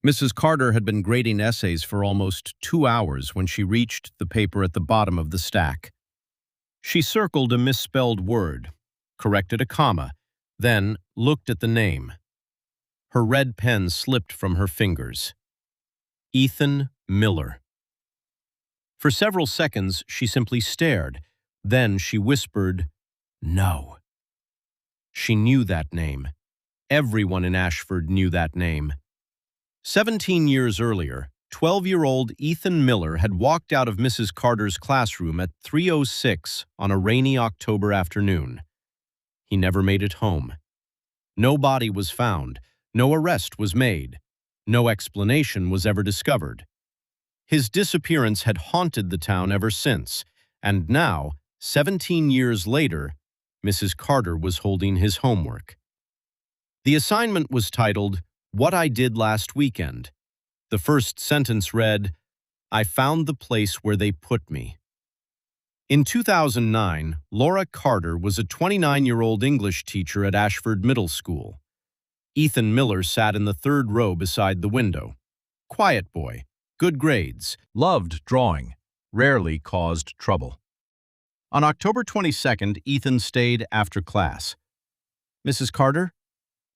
Mrs. Carter had been grading essays for almost 2 hours when she reached the paper at the bottom of the stack. She circled a misspelled word, corrected a comma, then looked at the name. Her red pen slipped from her fingers. Ethan Miller. For several seconds, she simply stared. Then she whispered, "No." She knew that name. Everyone in Ashford knew that name. 17 years earlier, 12-year-old Ethan Miller had walked out of Mrs. Carter's classroom at 3:06 on a rainy October afternoon. He never made it home. No body was found, no arrest was made, no explanation was ever discovered. His disappearance had haunted the town ever since, and now, 17 years later, Mrs. Carter was holding his homework. The assignment was titled, "What I Did Last Weekend." The first sentence read, "I found the place where they put me." In 2009, Laura Carter was a 29-year-old English teacher at Ashford Middle School. Ethan Miller sat in the third row beside the window. Quiet boy, good grades, loved drawing, rarely caused trouble. On October 22nd, Ethan stayed after class. "Mrs. Carter?"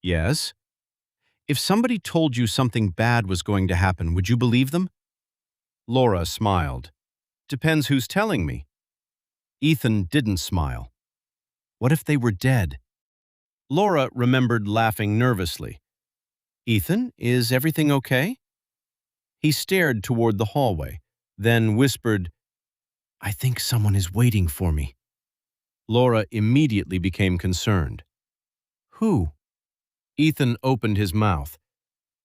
"Yes." "If somebody told you something bad was going to happen, would you believe them?" Laura smiled. "Depends who's telling me." Ethan didn't smile. "What if they were dead?" Laura remembered laughing nervously. "Ethan, is everything okay?" He stared toward the hallway, then whispered, "I think someone is waiting for me." Laura immediately became concerned. "Who?" Ethan opened his mouth.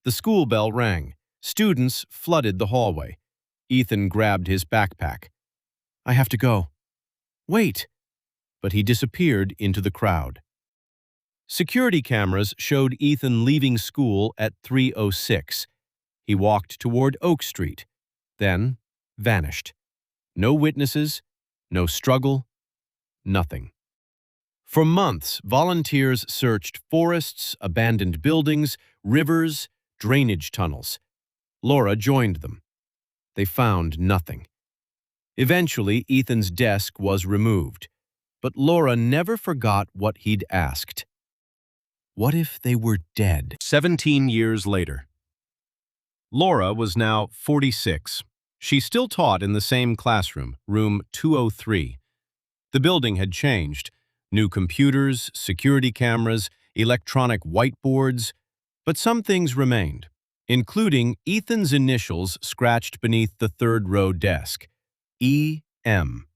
The school bell rang. Students flooded the hallway. Ethan grabbed his backpack. "I have to go." "Wait!" But he disappeared into the crowd. Security cameras showed Ethan leaving school at 3:06. He walked toward Oak Street, then vanished. No witnesses, no struggle, nothing. For months, volunteers searched forests, abandoned buildings, rivers, drainage tunnels. Laura joined them. They found nothing. Eventually, Ethan's desk was removed, but Laura never forgot what he'd asked. What if they were dead? 17 years later. Laura was now 46. She still taught in the same classroom, room 203. The building had changed. New computers, security cameras, electronic whiteboards, but some things remained, including Ethan's initials scratched beneath the third-row desk, E.M.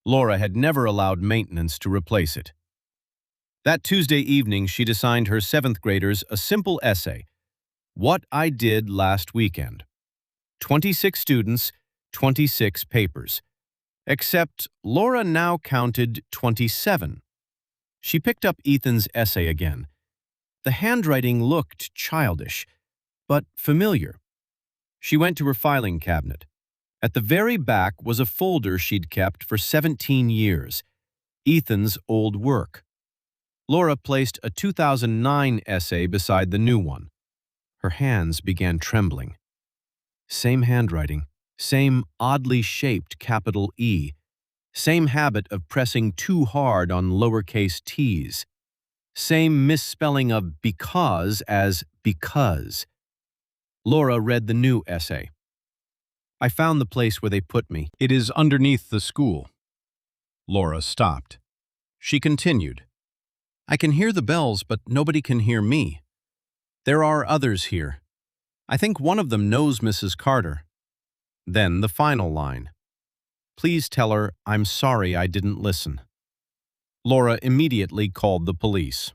Laura had never allowed maintenance to replace it. That Tuesday evening, she'd assigned her 7th graders a simple essay, "What I Did Last Weekend." 26 students, 26 papers. Except Laura now counted 27. She picked up Ethan's essay again. The handwriting looked childish, but familiar. She went to her filing cabinet. At the very back was a folder she'd kept for 17 years, Ethan's old work. Laura placed a 2009 essay beside the new one. Her hands began trembling. Same handwriting, same oddly shaped capital E, same habit of pressing too hard on lowercase t's, same misspelling of because as because. Laura read the new essay. "I found the place where they put me. It is underneath the school." Laura stopped. She continued. "I can hear the bells, but nobody can hear me. There are others here. I think one of them knows Mrs. Carter." Then the final line. "Please tell her I'm sorry I didn't listen." Laura immediately called the police.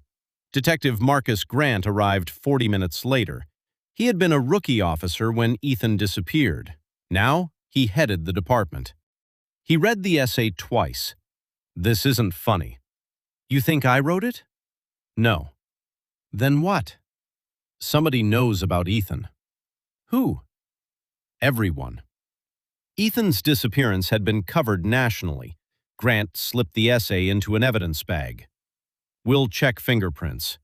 Detective Marcus Grant arrived 40 minutes later. He had been a rookie officer when Ethan disappeared. Now he headed the department. He read the essay twice. "This isn't funny." "You think I wrote it?" "No." "Then what?" "Somebody knows about Ethan." "Who?" "Everyone." Ethan's disappearance had been covered nationally. Grant slipped the essay into an evidence bag. "We'll check fingerprints."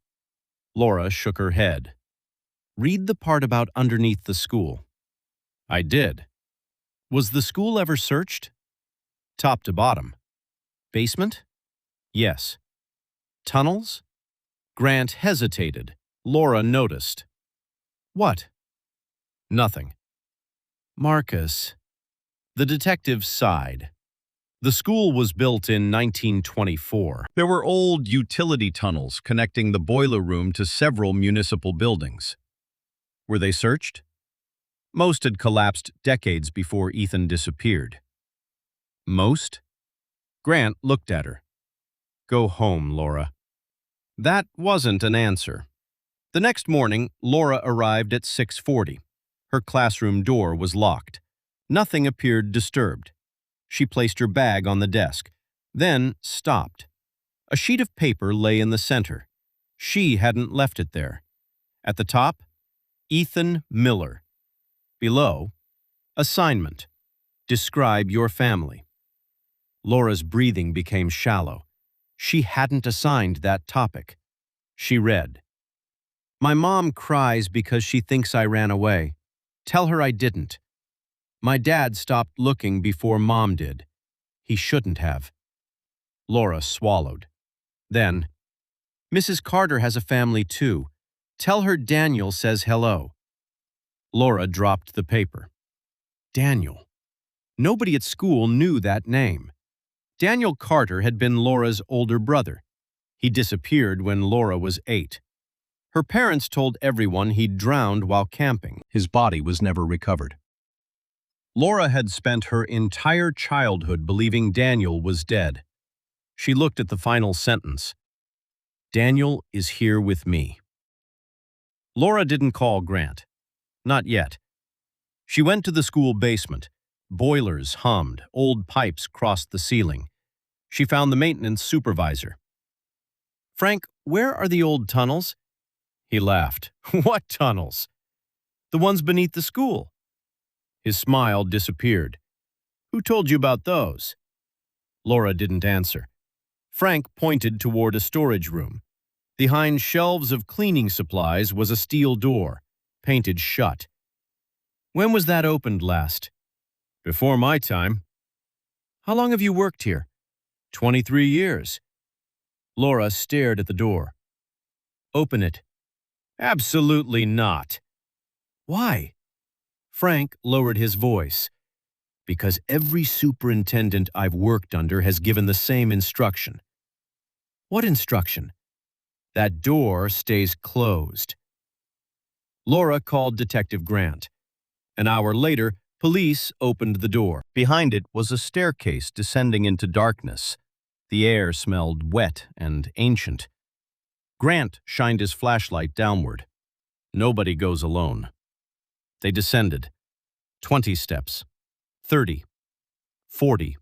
Laura shook her head. Read the part about underneath the school. I did. Was the school ever searched? Top to bottom. Basement? Yes. Tunnels? Grant hesitated. Laura noticed. What? Nothing. Marcus. The detective sighed. The school was built in 1924. There were old utility tunnels connecting the boiler room to several municipal buildings. Were they searched? Most had collapsed decades before Ethan disappeared. Most? Grant looked at her. Go home, Laura. That wasn't an answer. The next morning, Laura arrived at 6:40. Her classroom door was locked. Nothing appeared disturbed. She placed her bag on the desk, then stopped. A sheet of paper lay in the center. She hadn't left it there. At the top, Ethan Miller. Below, assignment. Describe your family. Laura's breathing became shallow. She hadn't assigned that topic. She read, My mom cries because she thinks I ran away. Tell her I didn't. My dad stopped looking before Mom did. He shouldn't have. Laura swallowed. Then, Mrs. Carter has a family too. Tell her Daniel says hello. Laura dropped the paper. Daniel. Nobody at school knew that name. Daniel Carter had been Laura's older brother. He disappeared when Laura was 8. Her parents told everyone he'd drowned while camping. His body was never recovered. Laura had spent her entire childhood believing Daniel was dead. She looked at the final sentence. Daniel is here with me. Laura didn't call Grant. Not yet. She went to the school basement. Boilers hummed, old pipes crossed the ceiling. She found the maintenance supervisor. Frank, where are the old tunnels? He laughed. What tunnels? The ones beneath the school. His smile disappeared. Who told you about those? Laura didn't answer. Frank pointed toward a storage room. Behind shelves of cleaning supplies was a steel door, painted shut. When was that opened last? Before my time. How long have you worked here? 23 years. Laura stared at the door. Open it. Absolutely not. Why? Frank lowered his voice. Because every superintendent I've worked under has given the same instruction. What instruction? That door stays closed. Laura called Detective Grant. An hour later, police opened the door. Behind it was a staircase descending into darkness. The air smelled wet and ancient. Grant shined his flashlight downward. Nobody goes alone. They descended. 20 steps. 30. 40.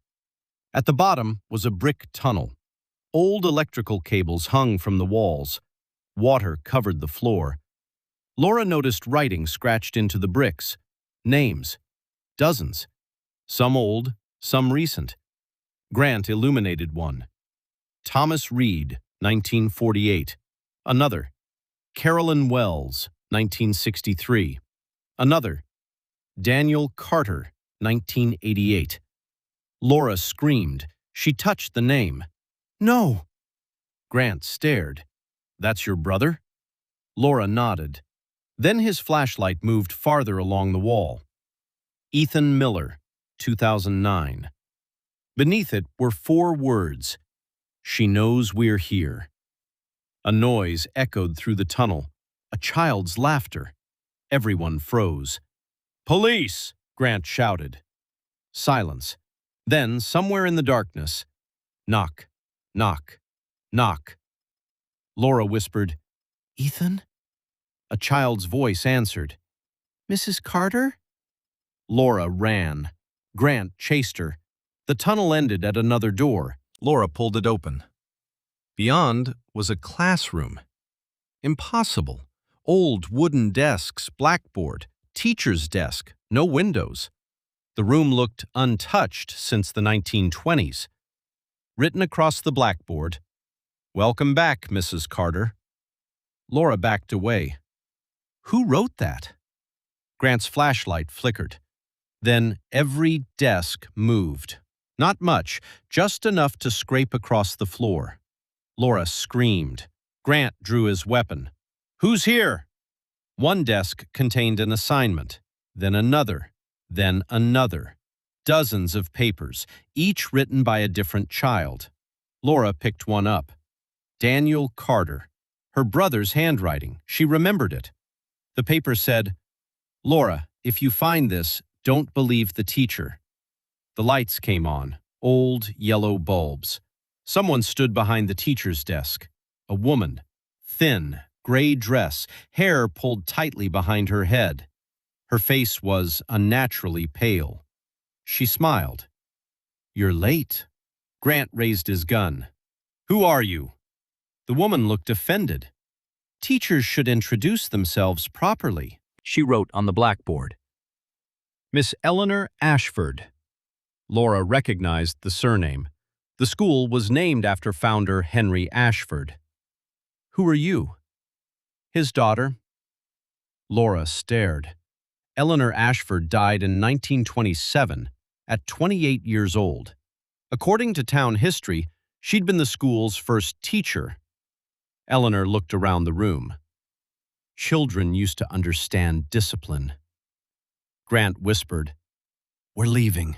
At the bottom was a brick tunnel. Old electrical cables hung from the walls. Water covered the floor. Laura noticed writing scratched into the bricks. Names. Dozens. Some old, some recent. Grant illuminated one. Thomas Reed, 1948. Another. Carolyn Wells, 1963. Another. Daniel Carter, 1988. Laura screamed. She touched the name. No! Grant stared. That's your brother? Laura nodded. Then his flashlight moved farther along the wall. Ethan Miller, 2009. Beneath it were 4 words. She knows we're here. A noise echoed through the tunnel. A child's laughter. Everyone froze. Police! Grant shouted. Silence. Then, somewhere in the darkness, knock, knock, knock. Laura whispered, Ethan? A child's voice answered. Mrs. Carter? Laura ran. Grant chased her. The tunnel ended at another door. Laura pulled it open. Beyond was a classroom. Impossible. Old wooden desks, blackboard, teacher's desk, no windows. The room looked untouched since the 1920s. Written across the blackboard, Welcome back, Mrs. Carter. Laura backed away. Who wrote that? Grant's flashlight flickered. Then every desk moved. Not much, just enough to scrape across the floor. Laura screamed. Grant drew his weapon. "Who's here?" One desk contained an assignment, then another, then another. Dozens of papers, each written by a different child. Laura picked one up. Daniel Carter. Her brother's handwriting. She remembered it. The paper said, "Laura, if you find this, don't believe the teacher." The lights came on, old yellow bulbs. Someone stood behind the teacher's desk. A woman, thin, gray dress, hair pulled tightly behind her head. Her face was unnaturally pale. She smiled. "You're late." Grant raised his gun. "Who are you?" The woman looked offended. "Teachers should introduce themselves properly," she wrote on the blackboard. "Miss Eleanor Ashford." Laura recognized the surname. The school was named after founder Henry Ashford. "Who are you?" "His daughter." Laura stared. Eleanor Ashford died in 1927, at 28 years old. According to town history, she'd been the school's first teacher. Eleanor looked around the room. Children used to understand discipline. Grant whispered, "We're leaving."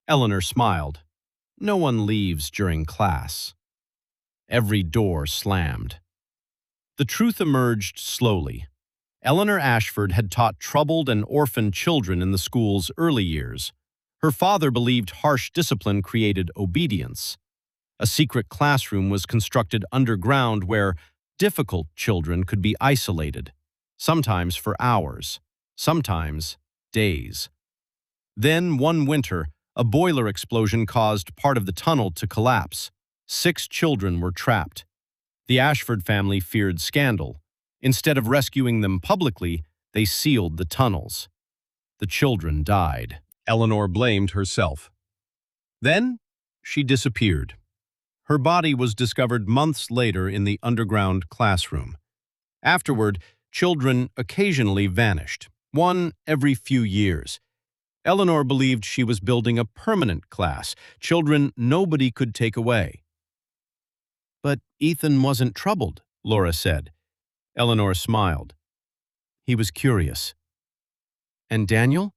Eleanor smiled. No one leaves during class. Every door slammed. The truth emerged slowly. Eleanor Ashford had taught troubled and orphaned children in the school's early years. Her father believed harsh discipline created obedience. A secret classroom was constructed underground where difficult children could be isolated, sometimes for hours, sometimes days. Then, one winter, a boiler explosion caused part of the tunnel to collapse. 6 children were trapped. The Ashford family feared scandal. Instead of rescuing them publicly, they sealed the tunnels. The children died. Eleanor blamed herself. Then, she disappeared. Her body was discovered months later in the underground classroom. Afterward, children occasionally vanished, one every few years. Eleanor believed she was building a permanent class, children nobody could take away. "But Ethan wasn't troubled," Laura said. Eleanor smiled. "He was curious." "And Daniel?"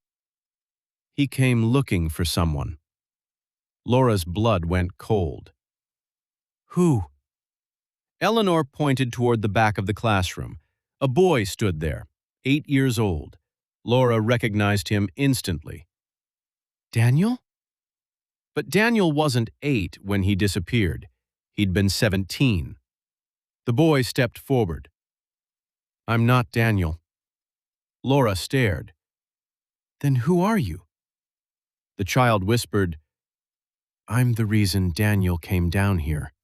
"He came looking for someone." Laura's blood went cold. "Who?" Eleanor pointed toward the back of the classroom. A boy stood there, 8 years old. Laura recognized him instantly. "Daniel?" But Daniel wasn't 8 when he disappeared. He'd been 17. The boy stepped forward. "I'm not Daniel." Laura stared. "Then who are you?" The child whispered, "I'm the reason Daniel came down here."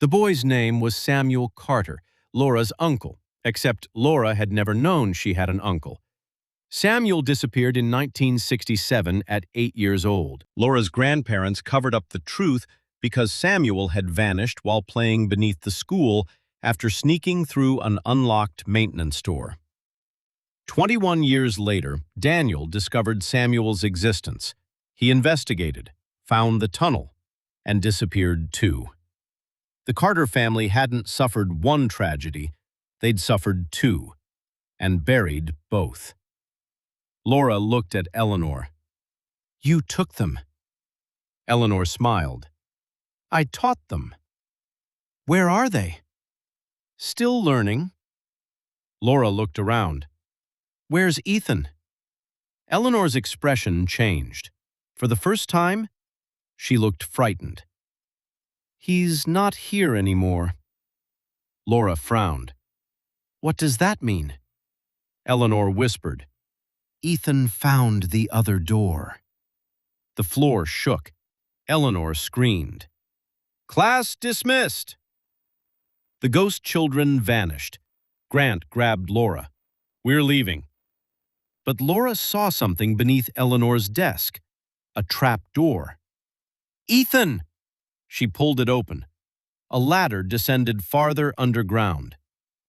The boy's name was Samuel Carter, Laura's uncle, except Laura had never known she had an uncle. Samuel disappeared in 1967 at 8 years old. Laura's grandparents covered up the truth because Samuel had vanished while playing beneath the school after sneaking through an unlocked maintenance store. 21 years later, Daniel discovered Samuel's existence. He investigated, found the tunnel, and disappeared too. The Carter family hadn't suffered one tragedy, they'd suffered 2, and buried both. Laura looked at Eleanor. "You took them." Eleanor smiled. "I taught them." "Where are they?" "Still learning." Laura looked around. "Where's Ethan?" Eleanor's expression changed. For the first time, she looked frightened. "He's not here anymore." Laura frowned. "What does that mean?" Eleanor whispered, "Ethan found the other door." The floor shook. Eleanor screamed. "Class dismissed!" The ghost children vanished. Grant grabbed Laura. "We're leaving." But Laura saw something beneath Eleanor's desk. A trap door. "Ethan!" She pulled it open. A ladder descended farther underground.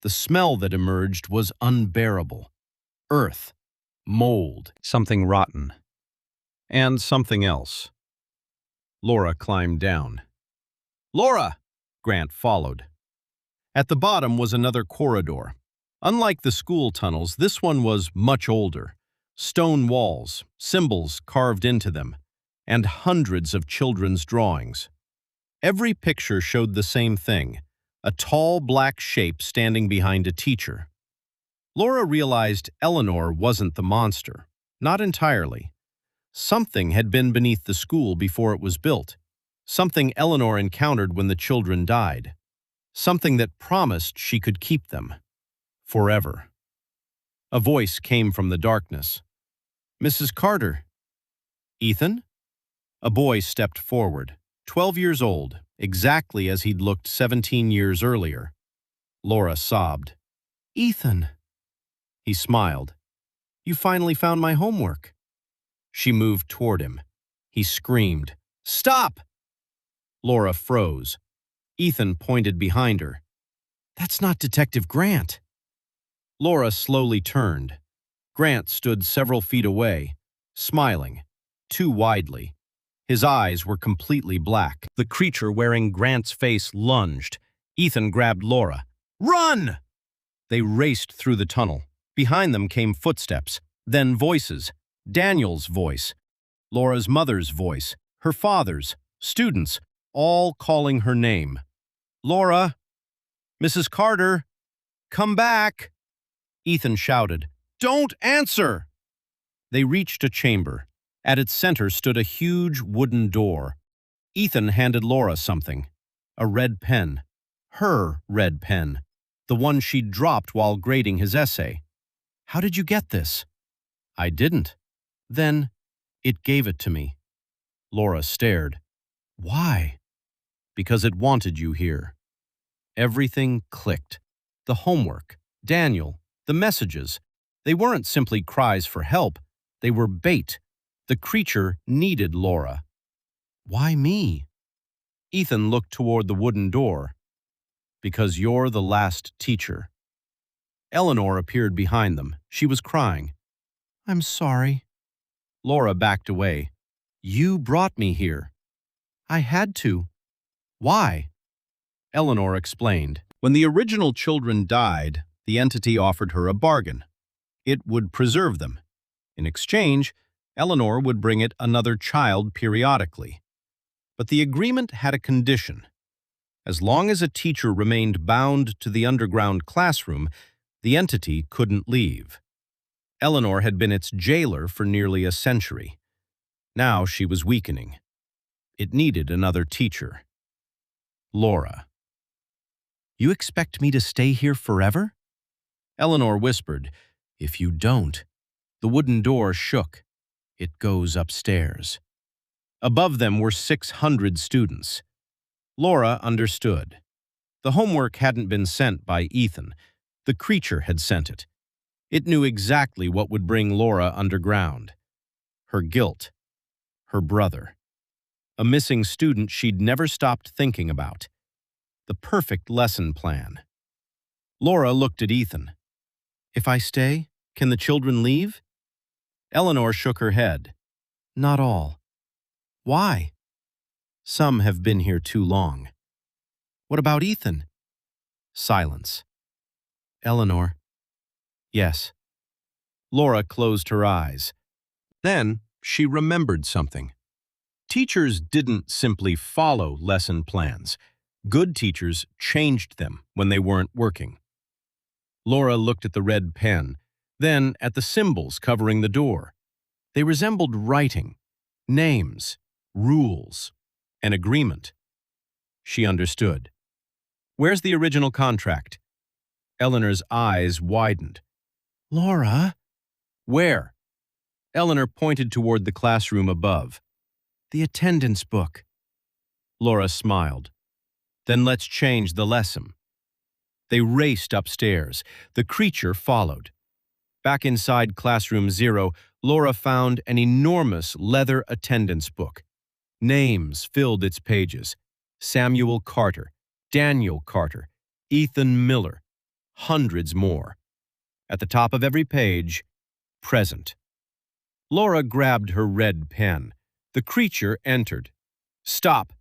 The smell that emerged was unbearable. Earth, mold, something rotten, and something else. Laura climbed down. "Laura!" Grant followed. At the bottom was another corridor. Unlike the school tunnels, this one was much older. Stone walls, symbols carved into them, and hundreds of children's drawings. Every picture showed the same thing, a tall black shape standing behind a teacher. Laura realized Eleanor wasn't the monster. Not entirely. Something had been beneath the school before it was built. Something Eleanor encountered when the children died. Something that promised she could keep them. Forever. A voice came from the darkness. "Mrs. Carter." "Ethan?" A boy stepped forward, 12 years old, exactly as he'd looked 17 years earlier. Laura sobbed. "Ethan." He smiled. "You finally found my homework." She moved toward him. He screamed, "Stop!" Laura froze. Ethan pointed behind her. "That's not Detective Grant." Laura slowly turned. Grant stood several feet away, smiling, too widely. His eyes were completely black. The creature wearing Grant's face lunged. Ethan grabbed Laura. "Run!" They raced through the tunnel. Behind them came footsteps, then voices. Daniel's voice, Laura's mother's voice, her father's, students, all calling her name. "Laura! Mrs. Carter! Come back!" Ethan shouted, "Don't answer!" They reached a chamber. At its center stood a huge wooden door. Ethan handed Laura something. A red pen. Her red pen. The one she'd dropped while grading his essay. "How did you get this?" "I didn't." "Then, it gave it to me." Laura stared. "Why?" "Because it wanted you here." Everything clicked. The homework, Daniel, the messages. They weren't simply cries for help. They were bait. The creature needed Laura. "Why me?" Ethan looked toward the wooden door. "Because you're the last teacher." Eleanor appeared behind them. She was crying. "I'm sorry." Laura backed away. "You brought me here." "I had to." "Why?" Eleanor explained. When the original children died, the entity offered her a bargain. It would preserve them. In exchange, Eleanor would bring it another child periodically. But the agreement had a condition. As long as a teacher remained bound to the underground classroom, the entity couldn't leave. Eleanor had been its jailer for nearly a century. Now she was weakening. It needed another teacher. Laura. "You expect me to stay here forever?" Eleanor whispered, "If you don't." The wooden door shook. "It goes upstairs." Above them were 600 students. Laura understood. The homework hadn't been sent by Ethan. The creature had sent it. It knew exactly what would bring Laura underground. Her guilt. Her brother. A missing student she'd never stopped thinking about. The perfect lesson plan. Laura looked at Ethan. "If I stay, can the children leave?" Eleanor shook her head. "Not all." "Why?" "Some have been here too long." "What about Ethan?" Silence. "Eleanor." "Yes." Laura closed her eyes. Then she remembered something. Teachers didn't simply follow lesson plans. Good teachers changed them when they weren't working. Laura looked at the red pen, then at the symbols covering the door. They resembled writing, names, rules, an agreement. She understood. "Where's the original contract?" Eleanor's eyes widened. "Laura?" "Where?" Eleanor pointed toward the classroom above. "The attendance book." Laura smiled. "Then let's change the lesson." They raced upstairs. The creature followed. Back inside Classroom 0, Laura found an enormous leather attendance book. Names filled its pages. Samuel Carter, Daniel Carter, Ethan Miller. hundreds more. At the top of every page, present. Laura grabbed her red pen. The creature entered. Stop.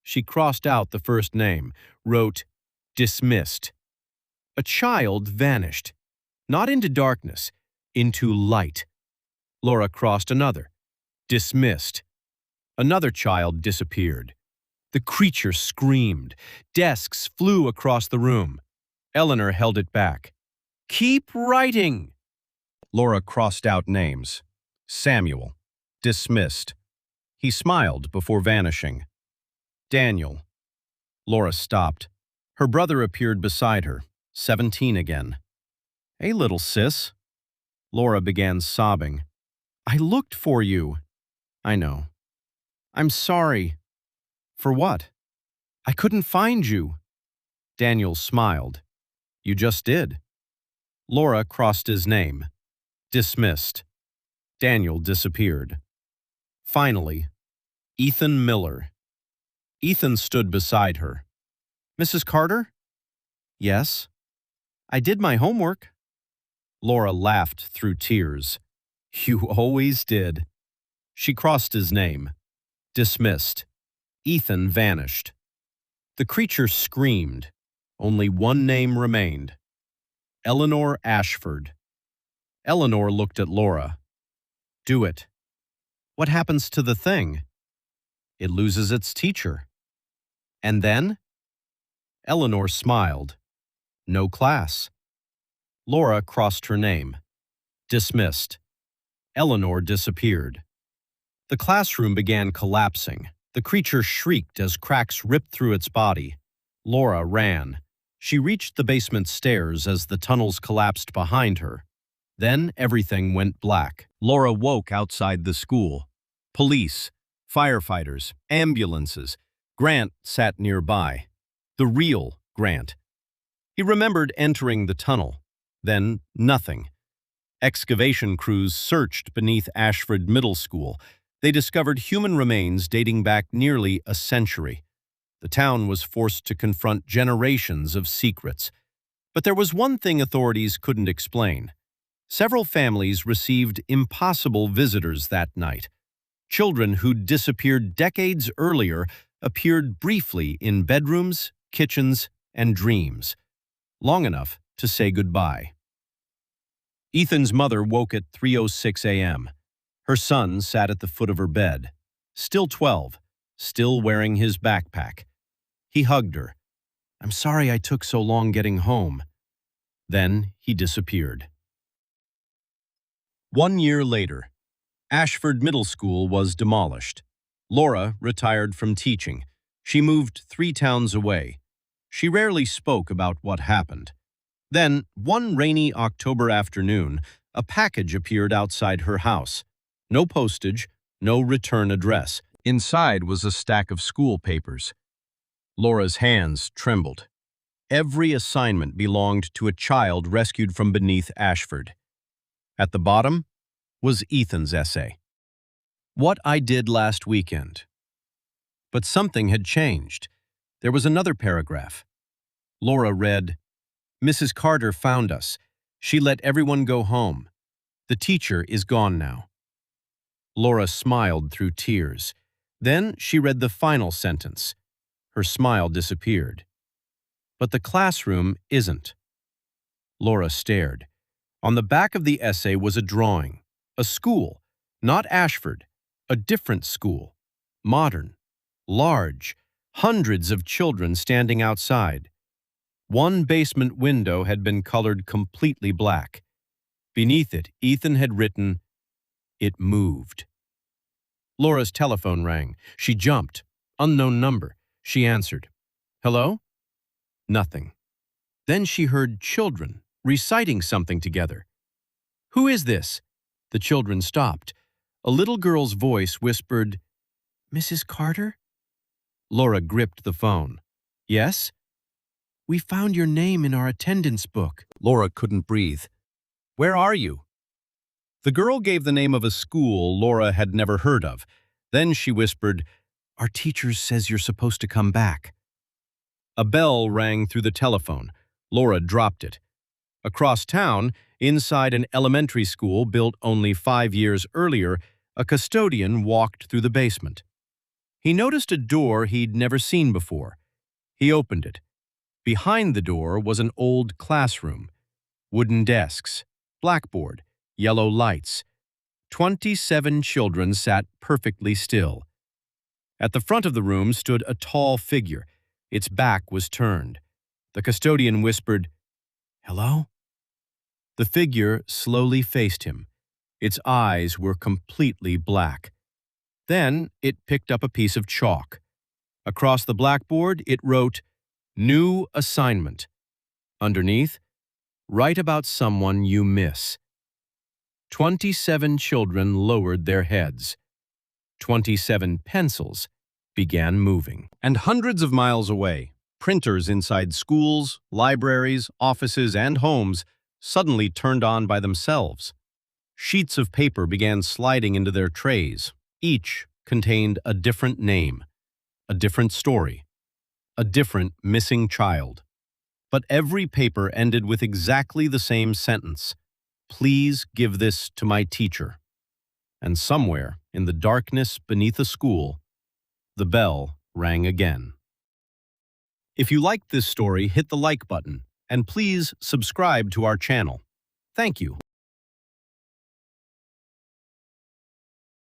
She crossed out the first name, wrote, dismissed. A child vanished. Not into darkness, into light. Laura crossed another. Dismissed. Another child disappeared. The creature screamed. Desks flew across the room. Eleanor held it back. Keep writing! Laura crossed out names. Samuel. Dismissed. He smiled before vanishing. Daniel. Laura stopped. Her brother appeared beside her, 17 again. Hey, little sis. Laura began sobbing. I looked for you. I know. I'm sorry. For what? I couldn't find you. Daniel smiled. You just did. Laura crossed his name. Dismissed. Daniel disappeared. Finally, Ethan Miller. Ethan stood beside her. Mrs. Carter? Yes. I did my homework. Laura laughed through tears. You always did. She crossed his name. Dismissed. Ethan vanished. The creature screamed. Only one name remained. Eleanor Ashford. Eleanor looked at Laura. Do it. What happens to the thing? It loses its teacher. And then? Eleanor smiled. No class. Laura crossed her name. Dismissed. Eleanor disappeared. The classroom began collapsing. The creature shrieked as cracks ripped through its body. Laura ran. She reached the basement stairs as the tunnels collapsed behind her. Then everything went black. Laura woke outside the school. Police, firefighters, ambulances. Grant sat nearby. The real Grant. He remembered entering the tunnel. Then nothing. Excavation crews searched beneath Ashford Middle School. They discovered human remains dating back nearly a century. The town was forced to confront generations of secrets. But there was one thing authorities couldn't explain. Several families received impossible visitors that night. Children who'd disappeared decades earlier appeared briefly in bedrooms, kitchens, and dreams, long enough to say goodbye. Ethan's mother woke at 3:06 a.m. Her son sat at the foot of her bed, still 12, still wearing his backpack. He hugged her. I'm sorry I took so long getting home. Then he disappeared. 1 year later, Ashford Middle School was demolished. Laura retired from teaching. She moved 3 towns away. She rarely spoke about what happened. Then, one rainy October afternoon, a package appeared outside her house. No postage, no return address. Inside was a stack of school papers. Laura's hands trembled. Every assignment belonged to a child rescued from beneath Ashford. At the bottom was Ethan's essay. What I did last weekend. But something had changed. There was another paragraph. Laura read, Mrs. Carter found us. She let everyone go home. The teacher is gone now. Laura smiled through tears. Then she read the final sentence. Her smile disappeared. But the classroom isn't. Laura stared. On the back of the essay was a drawing. A school, not Ashford, a different school. Modern, large, hundreds of children standing outside. One basement window had been colored completely black. Beneath it, Ethan had written, It moved. Laura's telephone rang. She jumped. Unknown number. She answered. Hello? Nothing. Then she heard children reciting something together. Who is this? The children stopped. A little girl's voice whispered, Mrs. Carter? Laura gripped the phone. Yes? We found your name in our attendance book. Laura couldn't breathe. Where are you? The girl gave the name of a school Laura had never heard of. Then she whispered, Our teacher says you're supposed to come back. A bell rang through the telephone. Laura dropped it. Across town, inside an elementary school built only 5 years earlier, a custodian walked through the basement. He noticed a door he'd never seen before. He opened it. Behind the door was an old classroom. Wooden desks, blackboard, yellow lights. 27 children sat perfectly still. At the front of the room stood a tall figure. Its back was turned. The custodian whispered, "Hello?" The figure slowly faced him. Its eyes were completely black. Then it picked up a piece of chalk. Across the blackboard, it wrote, "New assignment." Underneath, "Write about someone you miss." 27 children lowered their heads. 27 pencils began moving. And hundreds of miles away, printers inside schools, libraries, offices, and homes suddenly turned on by themselves. Sheets of paper began sliding into their trays. Each contained a different name, a different story, a different missing child. But every paper ended with exactly the same sentence: "Please give this to my teacher." And somewhere, in the darkness beneath the school, the bell rang again. If you liked this story, hit the like button, and please subscribe to our channel. Thank you.